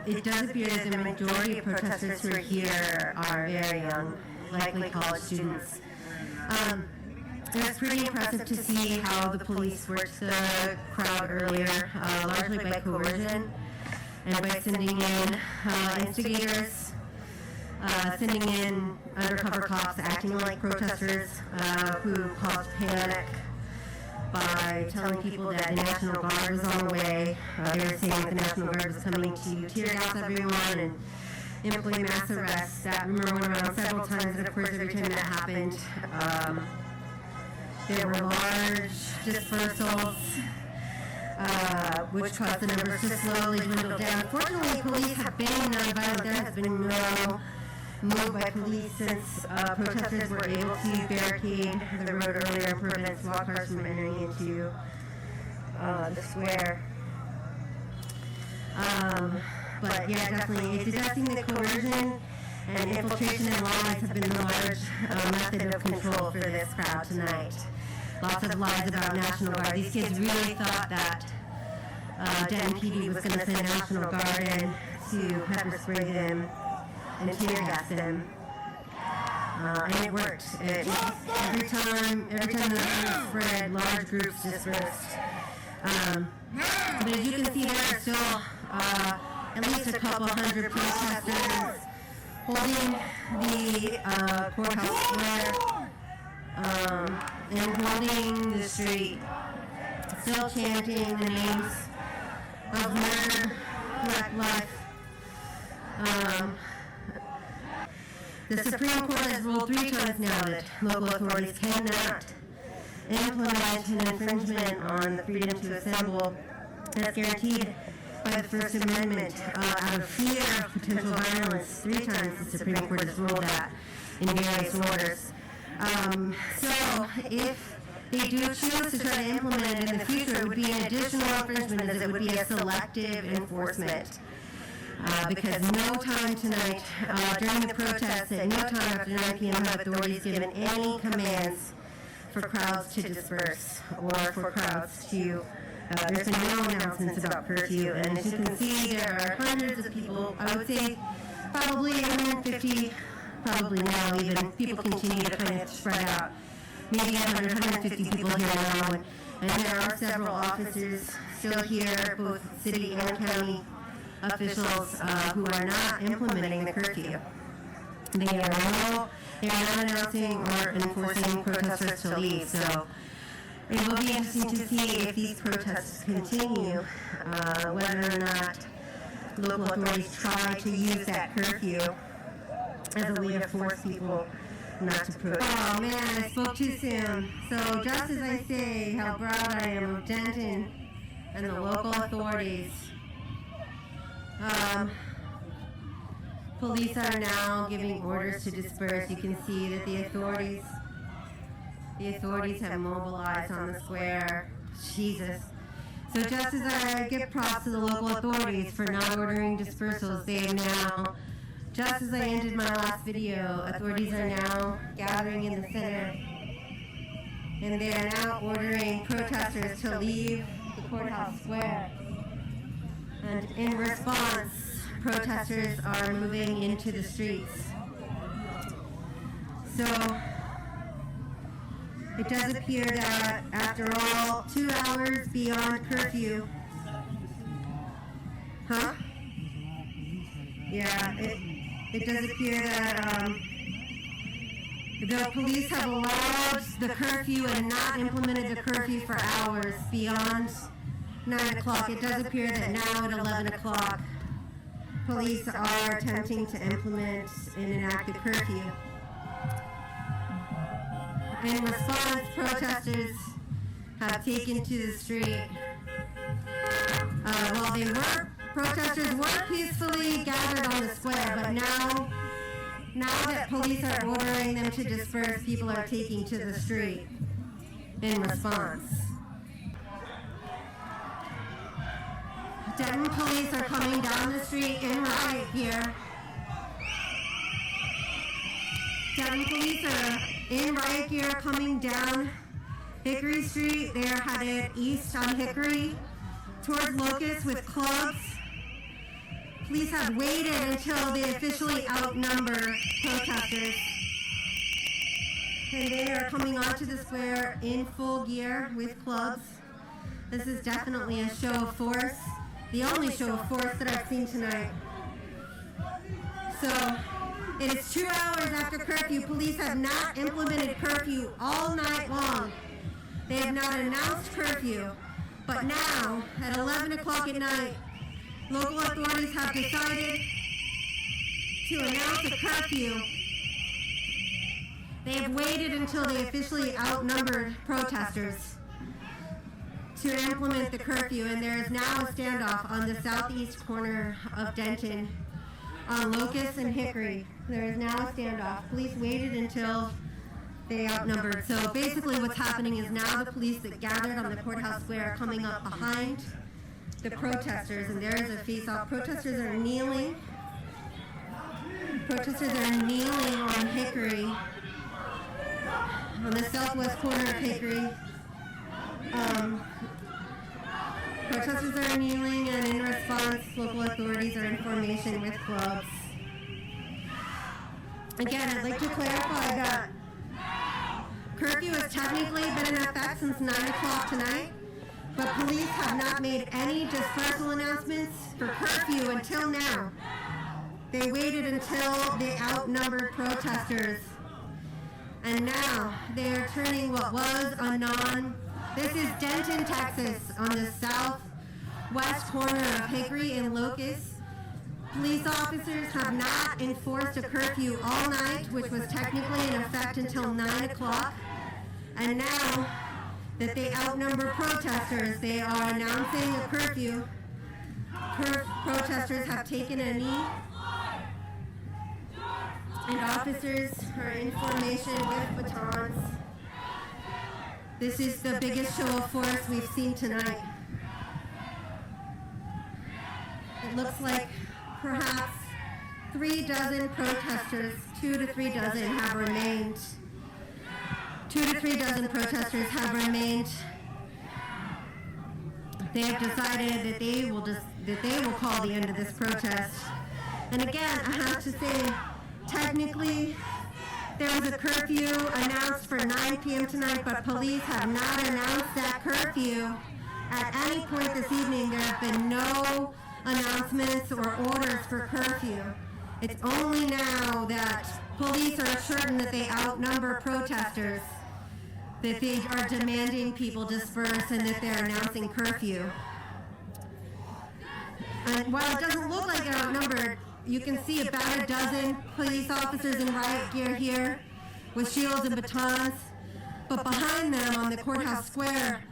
It does appear that the majority of protesters who are here are very young, likely college students. It was pretty impressive to see how the police worked the crowd earlier, largely by coercion and by sending in instigators, sending in undercover cops acting like protesters who caused panic by telling people that the National Guard was on the way. They were saying that the National Guard was coming to tear gas everyone and employ mass arrests. That rumor went around several times, and of course every time that happened, there were large dispersals, which caused the numbers to slowly dwindle down. Fortunately, police have been nonviolent. There has been no move by police since protesters were able to barricade the road earlier and prevent SWAT cars from entering into the square. But yeah, definitely, it's suggesting that coercion and infiltration and lies have been the large method of control for this crowd tonight. Lots of lies about National Guard. These kids really thought that Denton PD was going to send National Guard in to pepper spray them and tear gas them. And it worked. Every time the news spread, large groups dispersed. But as you can see, there are still at least a couple hundred protesters holding the courthouse square and holding the street, still chanting the names of murder, black life. The Supreme Court has ruled 3 times now that local authorities cannot implement an infringement on the freedom to assemble that's guaranteed by the First Amendment out of fear of potential violence. 3 times the Supreme Court has ruled that in various orders. So if they do choose to try to implement it in the future, it would be an additional infringement, as it would be a selective enforcement. Because no time tonight, during the protests, at no time after 9 p.m. have authorities given any commands for crowds to disperse or for crowds to, there's been no announcements about curfew. And as you can see, there are hundreds of people, I would say probably 150, probably now even, people continue to kind of spread out. Maybe 100, 150 people here now, and there are several officers still here, both city and county officials who are not implementing the curfew. They are not announcing or enforcing protesters to leave. So it will be interesting to see if these protests continue, whether or not local authorities try to use that curfew as a way to force people not to protest. Oh man, I spoke too soon. So just as I say how proud I am of Denton and the local authorities, police are now giving orders to disperse. You can see that the authorities have mobilized on the square. Jesus. So just as I give props to the local authorities for not ordering dispersals, they have now, just as I ended my last video, authorities are now gathering in the center, and they are now ordering protesters to leave the courthouse square. And in response, protesters are moving into the streets. So it does appear that after all, 2 hours beyond curfew, yeah, it does appear that the police have allowed the curfew and not implemented the curfew for hours beyond 9 o'clock. It does appear that now at 11 o'clock, police are attempting to implement an enacted curfew. In response, protesters have taken to the street. Protesters were peacefully gathered on the square, but now that police are ordering them to disperse, people are taking to the street in response. Denton police are coming down the street in riot gear. Denton police are in riot gear coming down Hickory Street. They are headed east on Hickory towards Locust with clubs Police have waited until they officially outnumber protesters. And they are coming onto the square in full gear with clubs. This is definitely a show of force. The only show of force that I've seen tonight. So, it is 2 hours after curfew. Police have not implemented curfew all night long. They have not announced curfew. But now, at 11 o'clock at night, local authorities have decided to announce a curfew. They have waited until they officially outnumbered protesters to implement the curfew, and there is now a standoff on the southeast corner of Denton on Locust and Hickory. There is now a standoff. Police waited until they outnumbered. So basically what's happening is now the police that gathered on the courthouse square are coming up behind the protesters, and there is a face-off. Protesters are kneeling. Protesters are kneeling on Hickory, on the southwest corner of Hickory. Protesters are kneeling, and in response, local authorities are in formation with clubs. Again, I'd like to clarify that curfew has technically been in effect since 9 o'clock tonight, but police have not made any dispersal announcements for curfew until now. They waited until they outnumbered protesters, and now they are turning what was a This is Denton, Texas, on the southwest corner of Hickory and Locust. Police officers have not enforced a curfew all night, which was technically in effect until 9 o'clock. And now that they outnumber protesters, they are announcing a curfew. Protesters have taken a knee, and officers are in formation with batons. This is the biggest show of force we've seen tonight. It looks like perhaps 3 dozen protesters, 2 to 3 dozen have remained. 2 to 3 dozen protesters have remained. They have decided that they will call the end of this protest. And again, I have to say, technically, there was a curfew announced for 9 p.m. tonight, but police have not announced that curfew. At any point this evening, there have been no announcements or orders for curfew. It's only now that police are certain that they outnumber protesters that they are demanding people disperse and that they're announcing curfew. And while it doesn't look like they're outnumbered, you can see about a dozen police officers in riot gear here with shields and batons. But behind them on the courthouse square,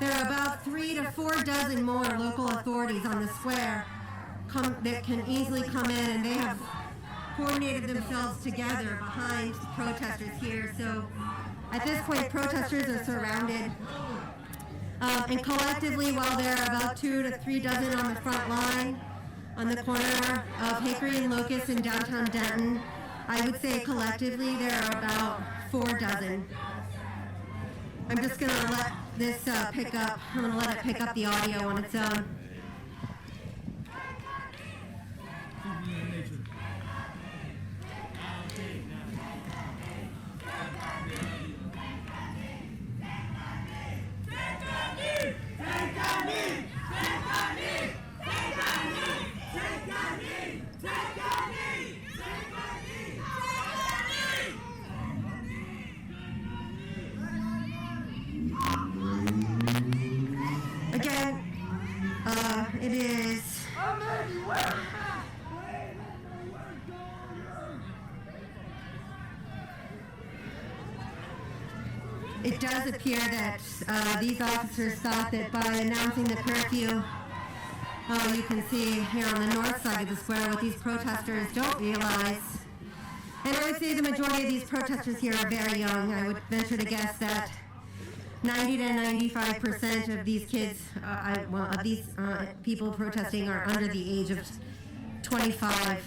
there are about 3 to 4 dozen more local authorities on the square that can easily come in, and they have coordinated themselves together behind the protesters here. So at this point, protesters are surrounded. And collectively, while there are about 2 to 3 dozen on the front line, on the corner of Hickory and Locust in downtown Denton, I would say collectively there are about 4 dozen. I'm just going to let this pick up. I'm going to let it pick up the audio on its own. It is it does appear that these officers thought that by announcing the curfew, you can see here on the north side of the square what these protesters don't realize. And I would say the majority of these protesters here are very young. I would venture to guess that 90 to 95% of these kids, of these people protesting are under the age of 25.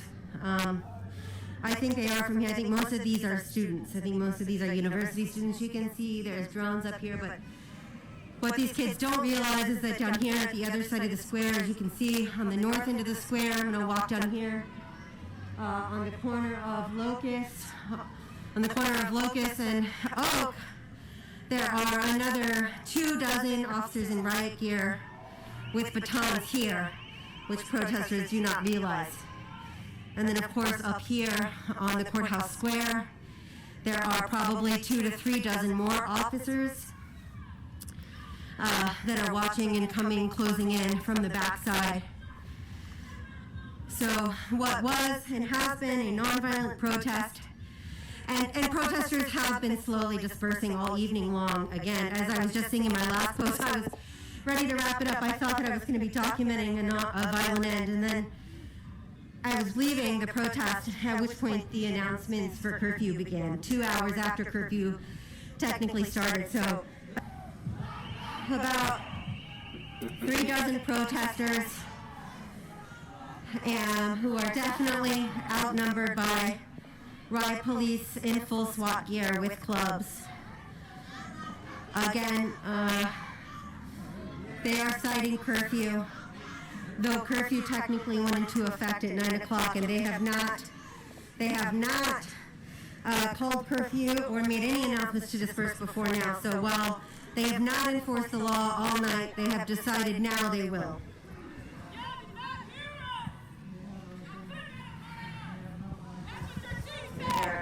I think they are from here. I think most of these are students. I think most of these are university students. You can see there's drones up here, but What these kids don't realize is that down here at the other side of the square, as you can see on the north end of the square, I'm going to walk down here on the corner of Locust, and Oak, there are another 24 officers in riot gear with batons here, which protesters do not realize. And then, of course, up here on the courthouse square, there are probably 2 to 3 dozen more officers that are watching and closing in from the backside. So what was and has been a nonviolent protest, and protesters have been slowly dispersing all evening long. Again, as I was just saying in my last post, I was ready to wrap it up. I thought that I was going to be documenting a violent end, and then I was leaving the protest, at which point the announcements for curfew began, 2 hours after curfew technically started. So about 3 dozen protesters, who are definitely outnumbered by riot police in full SWAT gear with clubs. Again, they are citing curfew, though curfew technically went into effect at 9 o'clock, and they have not called curfew or made any announcements to disperse before now. So while they have not enforced the law all night, they have decided now they will.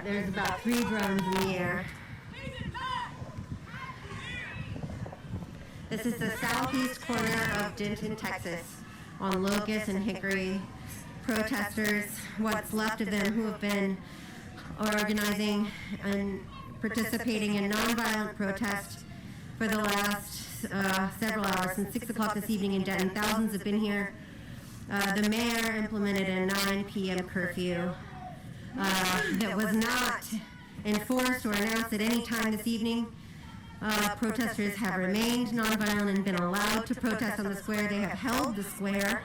There's about 3 drones in the air. This is the southeast corner of Denton, Texas, on Locust and Hickory. Protesters, what's left of them, who have been organizing and participating in nonviolent protest for the last several hours, since 6 o'clock this evening in Denton. Thousands have been here. The mayor implemented a 9 p.m. curfew that was not enforced or announced at any time this evening. Protesters have remained nonviolent and been allowed to protest on the square. They have held the square.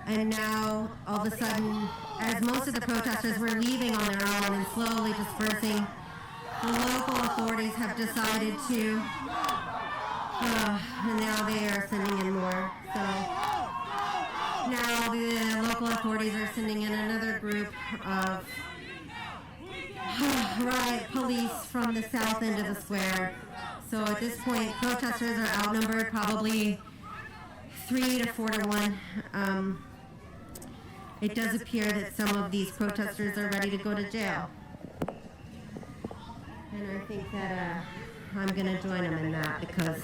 And now, all of a sudden, as most of the protesters were leaving on their own and slowly dispersing, the local authorities have decided to, and now they are sending in more. So now the local authorities are sending in another group of riot police from the south end of the square. So at this point, protesters are outnumbered probably 3 to 4 to 1. It does appear that some of these protesters are ready to go to jail. And I think that I'm going to join them in that, because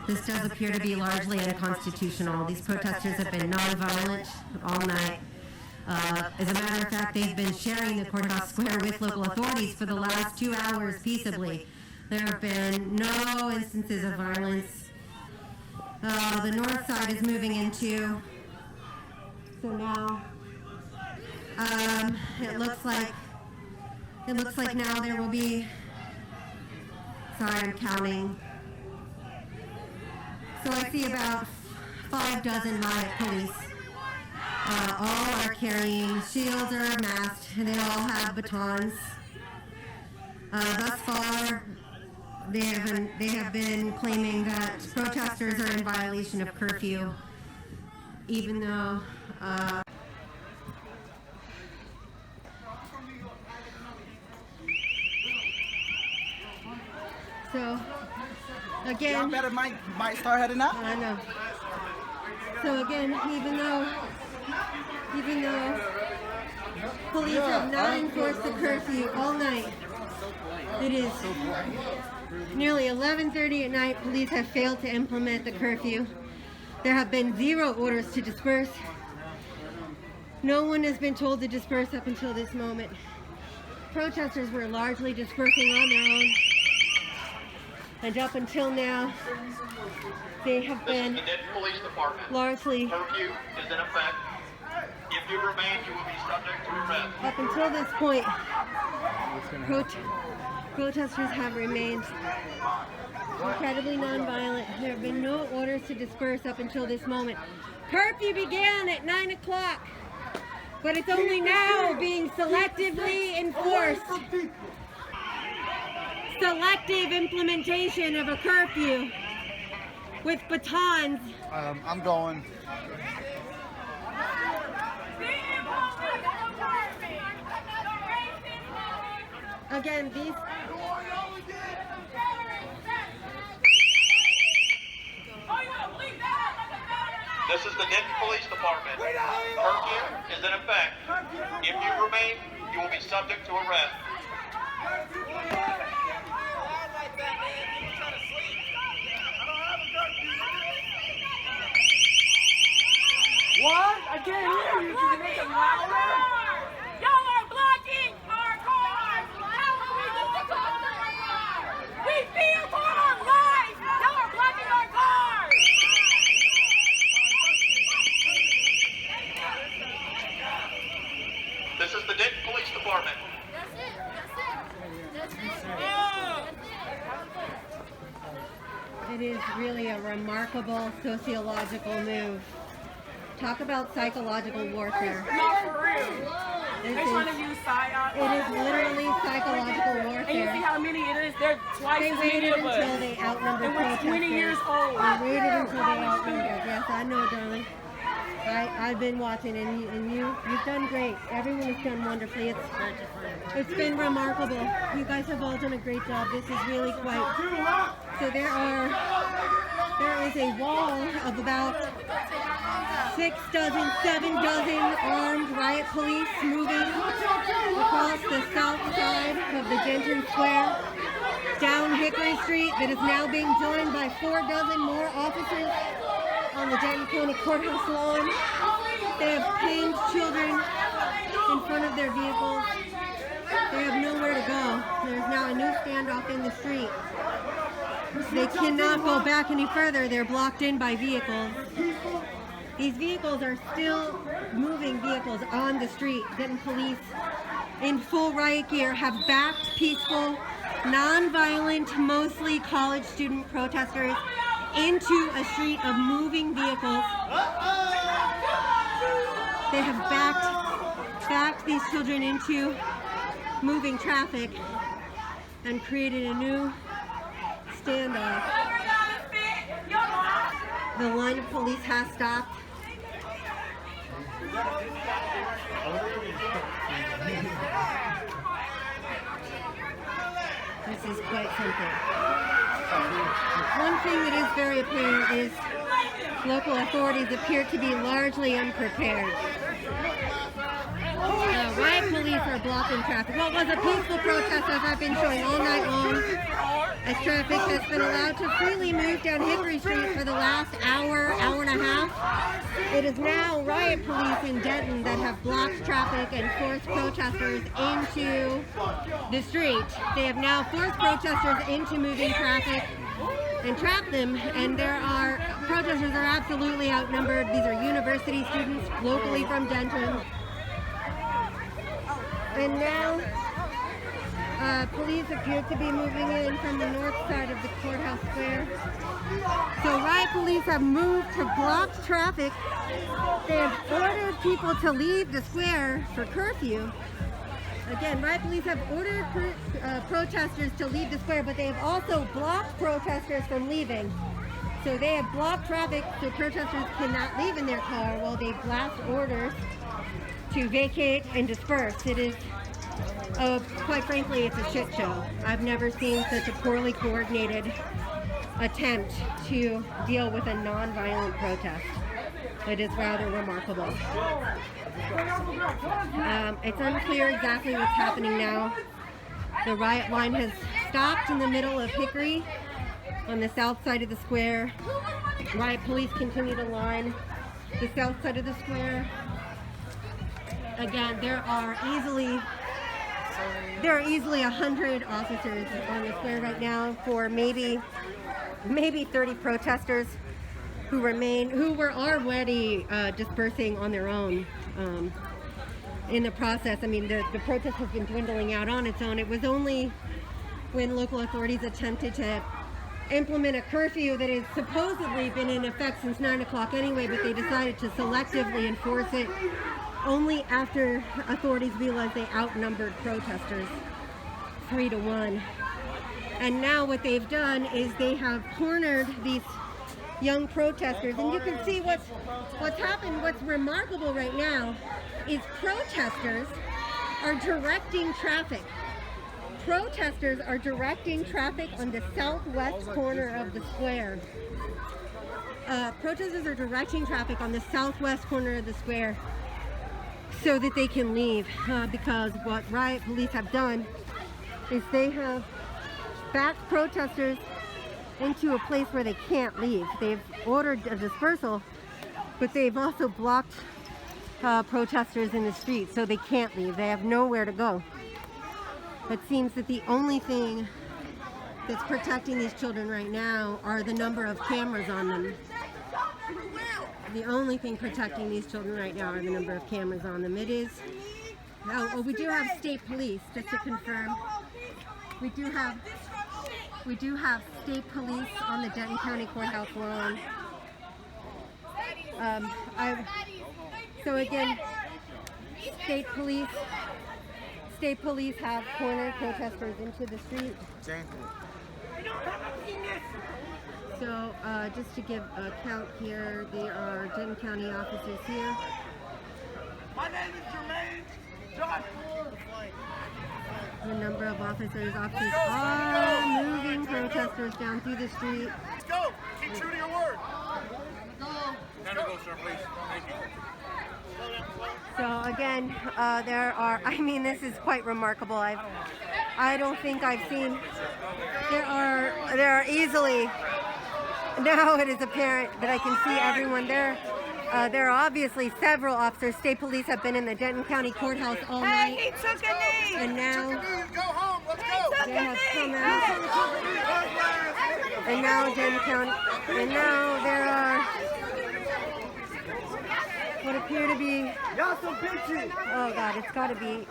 this does appear to be largely unconstitutional. These protesters have been nonviolent all night. As a matter of fact, they've been sharing the courthouse square with local authorities for the last 2 hours peaceably. There have been no instances of violence. The north side is moving into, so now it looks like now there will be, sorry, I'm counting. So I see about 5 dozen riot police. All are carrying shields or masks, and they all have batons. Thus far, they have been claiming that protesters are in violation of curfew, even though so again, y'all better might start heading out. I know. So again, even though police have not enforced the curfew all night, it is nearly 11:30 at night. Police have failed to implement the curfew. There have been 0 orders to disperse. No one has been told to disperse up until this moment. Protesters were largely dispersing on their own. And up until now, they have been the Denton Police Department. Largely. Curfew is in effect. If you remain, you will be subject to arrest. Up until this point, protesters have remained incredibly nonviolent. There have been no orders to disperse up until this moment. Curfew began at 9 o'clock, but it's only now being selectively enforced. selective implementation of a curfew with batons. I'm going. Again, these... This is the Denton Police Department. Curfew is in effect. If you remain, you will be subject to arrest. What? I can't hear you. Can you make it louder? Y'all are blocking our cars! How are we going to talk to our cars? We fear for our lives! Y'all are blocking our cars! This is the Denton Police Department. It is really a remarkable sociological move. Talk about psychological warfare. Not for real. They trying to use psyop. It is literally psychological warfare. And you see how many it is? They're twice They as many waited of us. until they outnumbered And we're protesters. 20 years old. They waited until they outnumbered. Yes, I know, darling. I've been watching, and you've done great. Everyone has done wonderfully. It's been remarkable. You guys have all done a great job. This is really quite. So there is a wall of about 7 dozen armed riot police moving across the south side of the Denton Square, down Hickory Street, that is now being joined by 4 dozen more officers on the Denton County Courthouse lawn. They have pinned children in front of their vehicles. They have nowhere to go. There's now a new standoff in the street. They cannot go back any further. They're blocked in by vehicles. These vehicles are still moving vehicles on the street. Denton police in full riot gear have backed peaceful, non-violent, mostly college student protesters into a street of moving vehicles. They have backed these children into moving traffic and created a new standoff. The line of police has stopped. This is quite something. One thing that is very apparent is local authorities appear to be largely unprepared. Riot police are blocking traffic. What was a peaceful protest, as I've been showing all night long, as traffic has been allowed to freely move down Hickory Street for the last hour and a half. It is now riot police in Denton that have blocked traffic and forced protesters into the street. They have now forced protesters into moving traffic and trapped them, and protesters are absolutely outnumbered. These are university students locally from Denton. And now, police appear to be moving in from the north side of the courthouse square. So riot police have moved to block traffic. They have ordered people to leave the square for curfew. Again, riot police have ordered protesters to leave the square, but they have also blocked protesters from leaving. So they have blocked traffic so protesters cannot leave in their car while they blast orders to vacate and disperse. It is, quite frankly, it's a shit show. I've never seen such a poorly coordinated attempt to deal with a non-violent protest. It is rather remarkable. It's unclear exactly what's happening now. The riot line has stopped in the middle of Hickory on the south side of the square. Riot police continue to line the south side of the square. Again, there are easily 100 officers on the square right now for maybe 30 protesters who were already dispersing on their own in the process. I mean, the protest has been dwindling out on its own. It was only when local authorities attempted to implement a curfew that has supposedly been in effect since 9 o'clock anyway, but they decided to selectively enforce it only after authorities realized they outnumbered protesters 3 to 1. And now what they've done is they have cornered these young protesters, and you can see what's happened. What's remarkable right now is protesters are directing traffic. Protesters are directing traffic on the southwest corner of the square. Protesters are directing traffic on the southwest corner of the square so that they can leave, because what riot police have done is they have backed protesters into a place where they can't leave. They've ordered a dispersal, but they've also blocked protesters in the street so they can't leave. They have nowhere to go. It seems that the only thing that's protecting these children right now are the number of cameras on them. The only thing protecting these children right now are the number of cameras on them. It is, oh, we do have state police, just to confirm. We do have state police on the Denton County Courthouse lawn. So again, state police have cornered protesters into the street. So just to give a count here, there are Denton County officers here. My name is Jermaine Josh. The number of officers are moving protesters down through the street. Let's go. Keep true to your word. Time to go, sir, please. Thank you. So again, this is quite remarkable. I don't think I've seen, there are easily, now it is apparent that I can see everyone there. There are obviously several officers. State police have been in the Denton County Courthouse all night. He took a knee. And now Go home. Let's go. they have come out. And now Denton County, and now there are what appear to be, oh God, it's got to be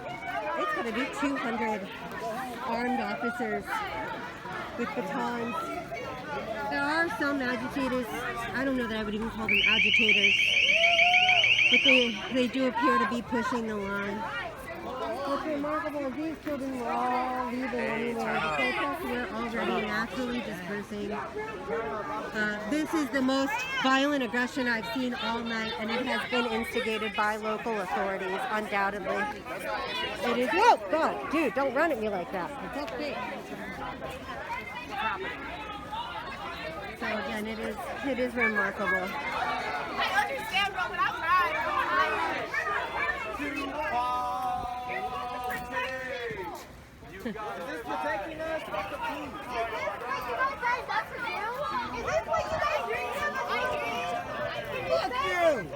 200 armed officers with batons. There are some agitators. I don't know that I would even call them agitators, but they do appear to be pushing the line. What's remarkable is these children were all leaving anyway. The protests were already naturally dispersing. This is the most violent aggression I've seen all night, and it has been instigated by local authorities, undoubtedly. It is, whoa, God, dude, don't run at me like that. It's okay. So again, it is remarkable. I understand, bro, but I'm right. Is this protecting us? Is this what you guys do? Fuck you!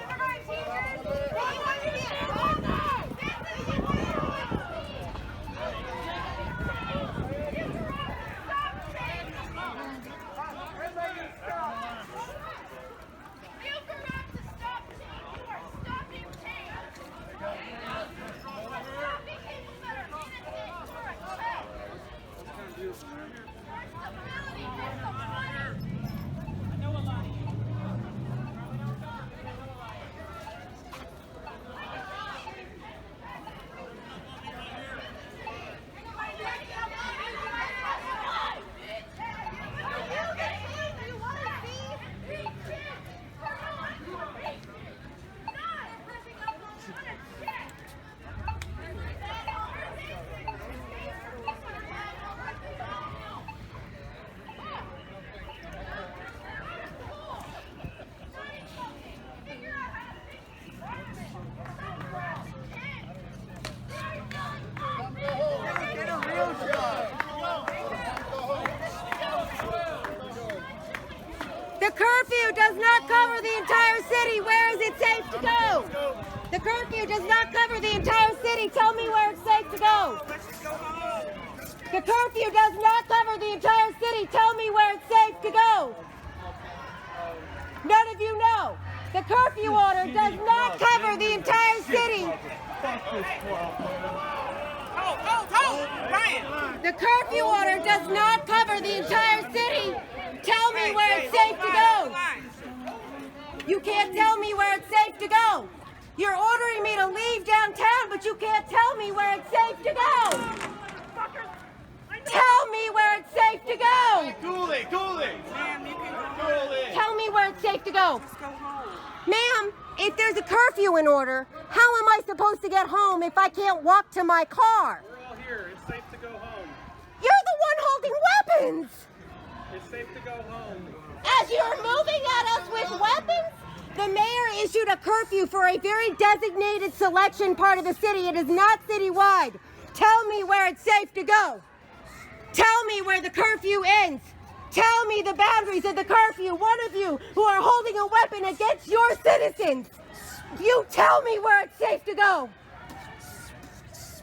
The curfew does not cover the entire city. Where is it safe to go? The curfew does not cover the entire city. Tell me where it's safe to go. The curfew does not cover the entire city. Tell me where it's safe to go. None of you know. The curfew order does not cover the entire city. The curfew order does not cover the entire city. Tell me where it's safe to go. You can't tell me where it's safe to go. You're ordering me to leave downtown, but you can't tell me where it's safe to go. Fuckers, I Tell me where it's safe to go. Cool it. Ma'am, you can go home. Tell me where it's safe to go. Just go home. Ma'am, if there's a curfew in order, how am I supposed to get home if I can't walk to my car? We're all here. It's safe to go home. You're the one holding weapons. It's safe to go home. As you're moving at us with weapons, the mayor issued a curfew for a very designated selection part of the city. It is not citywide. Tell me where it's safe to go. Tell me where the curfew ends. Tell me the boundaries of the curfew. One of you who are holding a weapon against your citizens. You tell me where it's safe to go.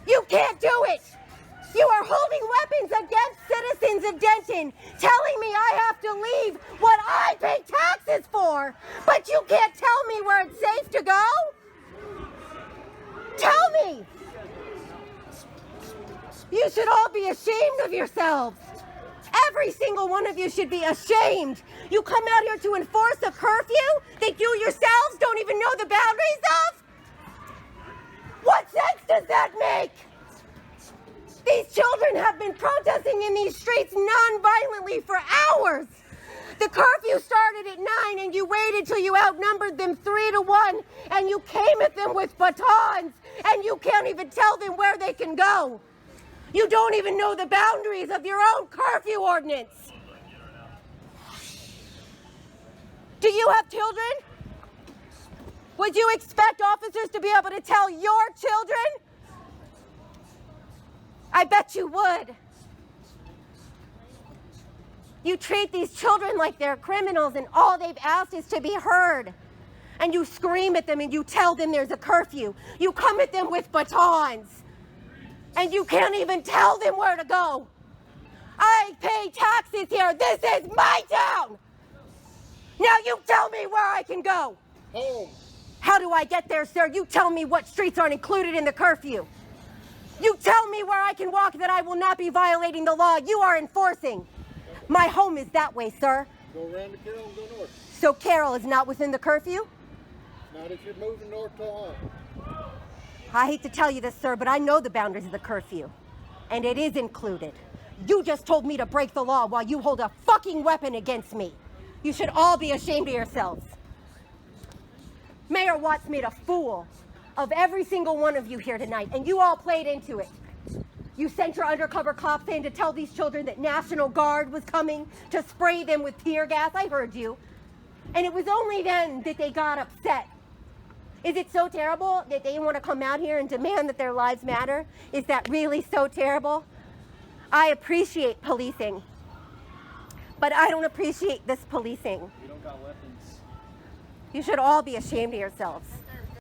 You can't do it. You are holding weapons against citizens of Denton, telling me I have to leave what I pay taxes for, but you can't tell me where it's safe to go? Tell me. You should all be ashamed of yourselves. Every single one of you should be ashamed. You come out here to enforce a curfew that you yourselves don't even know the boundaries of? What sense does that make? These children have been protesting in these streets non-violently for hours. The curfew started at 9 and you waited till you outnumbered them 3-1 and you came at them with batons and you can't even tell them where they can go. You don't even know the boundaries of your own curfew ordinance. Do you have children? Would you expect officers to be able to tell your children? I bet you would. You treat these children like they're criminals and all they've asked is to be heard. And you scream at them and you tell them there's a curfew. You come at them with batons. And you can't even tell them where to go. I pay taxes here. This is my town. Now you tell me where I can go. Home. How do I get there, sir? You tell me what streets aren't included in the curfew. You tell me where I can walk that I will not be violating the law you are enforcing. My home is that way, sir. Go around to Carroll and go north. So Carroll is not within the curfew? Not if you're moving north to home. I hate to tell you this, sir, but I know the boundaries of the curfew. And it is included. You just told me to break the law while you hold a fucking weapon against me. You should all be ashamed of yourselves. Mayor Watts made a fool of every single one of you here tonight, and you all played into it. You sent your undercover cops in to tell these children that National Guard was coming to spray them with tear gas. I heard you. And it was only then that they got upset. Is it so terrible that they want to come out here and demand that their lives matter? Is that really so terrible? I appreciate policing, but I don't appreciate this policing. We don't got weapons. You should all be ashamed of yourselves.